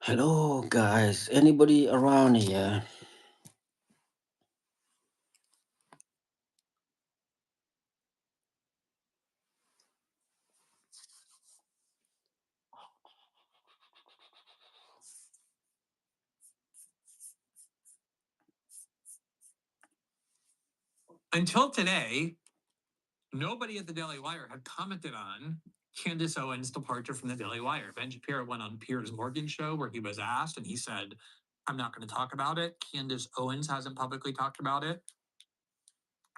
Hello, guys. Anybody around here? Until today, nobody at the Daily Wire had commented on Candace Owens' departure from the Daily Wire. Ben Shapiro went on Piers Morgan's show where he was asked, and he said, I'm not going to talk about it. Candace Owens hasn't publicly talked about it.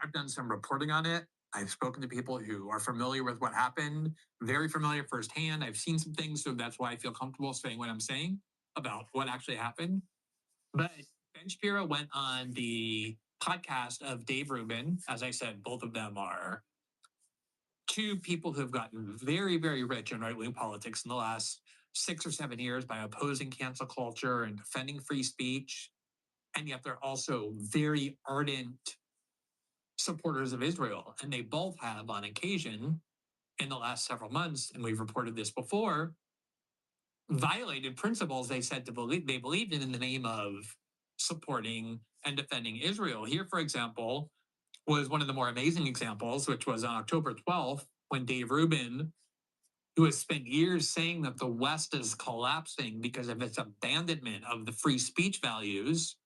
I've done some reporting on it. I've spoken to people who are familiar with what happened, very familiar firsthand. I've seen some things, so that's why I feel comfortable saying what I'm saying about what actually happened. But Ben Shapiro went on the podcast of Dave Rubin. As I said, both of them are two people who have gotten very, very rich in right wing politics in the last 6 or 7 years by opposing cancel culture and defending free speech. And yet they're also very ardent supporters of Israel. And they both have, on occasion, in the last several months, and we've reported this before, violated principles they said they believed in the name of supporting and defending Israel. Here, for example, was one of the more amazing examples, which was on October 12th, when Dave Rubin, who has spent years saying that the West is collapsing because of its abandonment of the free speech values,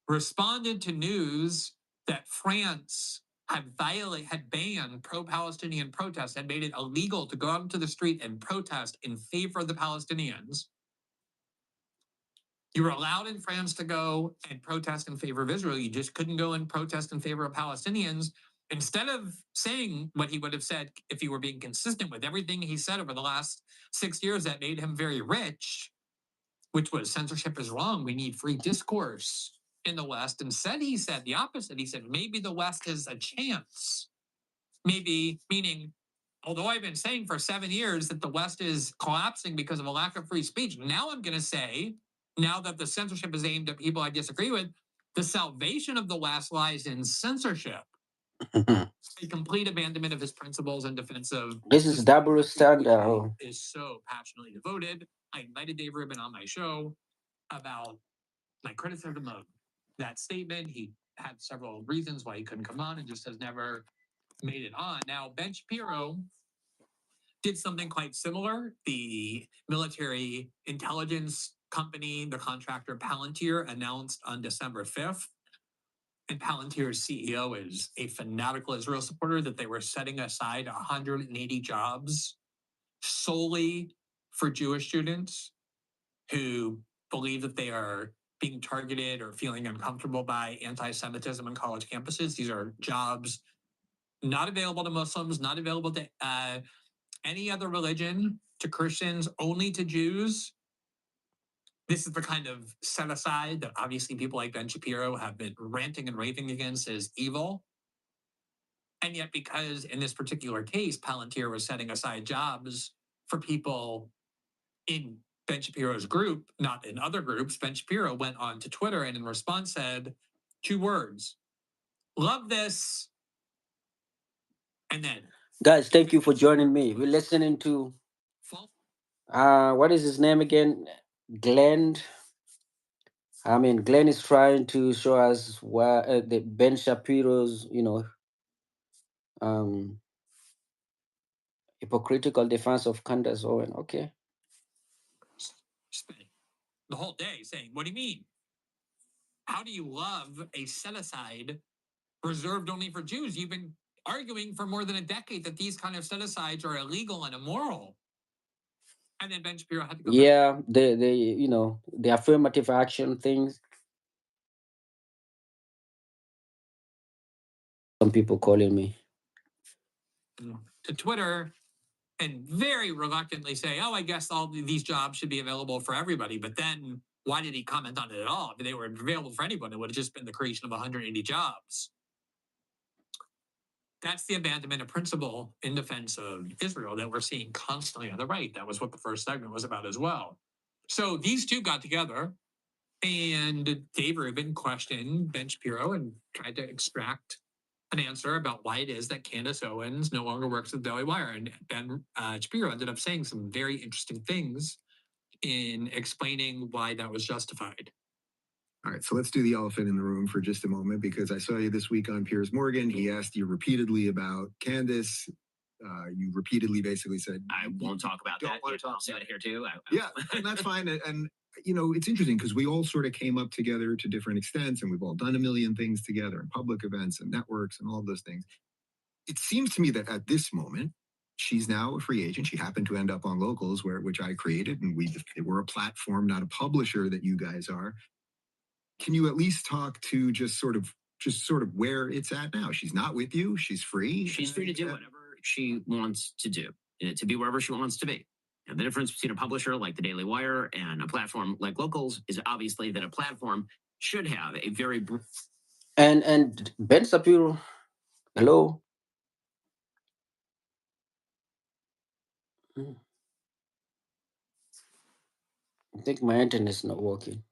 responded to news that France had banned pro-Palestinian protests, had made it illegal to go out into the street and protest in favor of the Palestinians. You were allowed in France to go and protest in favor of Israel. You just couldn't go and protest in favor of Palestinians. Instead of saying what he would have said if he were being consistent with everything he said over the last 6 years that made him very rich, which was censorship is wrong, we need free discourse in the West. Instead, he said the opposite. He said maybe the West is a chance. Maybe, meaning, although I've been saying for 7 years that the West is collapsing because of a lack of free speech, now I'm going to say, now that the censorship is aimed at people I disagree with, the salvation of the West lies in censorship. A complete abandonment of his principles and defense of This is double standard. is so passionately devoted. I invited Dave Rubin on my show about my criticism of that statement. He had several reasons why he couldn't come on and just has never made it on. Now, Ben Shapiro did something quite similar. The military intelligence company, the contractor Palantir, announced on December 5th, and Palantir's CEO is a fanatical Israel supporter, that they were setting aside 180 jobs solely for Jewish students who believe that they are being targeted or feeling uncomfortable by anti-Semitism on college campuses. These are jobs not available to Muslims, not available to any other religion, to Christians, only to Jews. This is the kind of set aside that obviously people like Ben Shapiro have been ranting and raving against as evil. And yet, because in this particular case, Palantir was setting aside jobs for people in Ben Shapiro's group, not in other groups, Ben Shapiro went on to Twitter and in response said 2 words: love this. And then, Guys, thank you for joining me. We're listening to what is his name again? Glenn. Glenn is trying to show us why the Ben Shapiro's, um, hypocritical defense of Candace Owen. Okay. spent the whole day saying, what do you mean? How do you love a set aside reserved only for Jews? You've been arguing for more than a decade that these kind of set asides are illegal and immoral. And then Ben Shapiro had to go back. Yeah, the affirmative action things. Some people calling me. To Twitter and very reluctantly say, oh, I guess all these jobs should be available for everybody. But then why did he comment on it at all? If they were available for anyone, it would have just been the creation of 180 jobs. That's the abandonment of principle in defense of Israel that we're seeing constantly on the right. That was what the first segment was about as well. So these two got together, and Dave Rubin questioned Ben Shapiro and tried to extract an answer about why it is that Candace Owens no longer works at the Daily Wire. And Ben Shapiro ended up saying some very interesting things in explaining why that was justified. All right, so let's do the elephant in the room for just a moment, because I saw you this week on Piers Morgan. He asked you repeatedly about Candace. You repeatedly basically said, I won't talk about that. I'll say it here too. Yeah, and that's fine. And it's interesting because we all sort of came up together to different extents, and we've all done a million things together in public events and networks and all those things. It seems to me that at this moment, she's now a free agent. She happened to end up on Locals, which I created, and we're a platform, not a publisher that you guys are. Can you at least talk to just sort of where it's at now? She's not with you. She's free. She's free to do whatever she wants to do, to be wherever she wants to be. And the difference between a publisher like the Daily Wire and a platform like Locals is obviously that a platform should have a very And Ben Shapiro, hello. Mm, I think my internet is not working.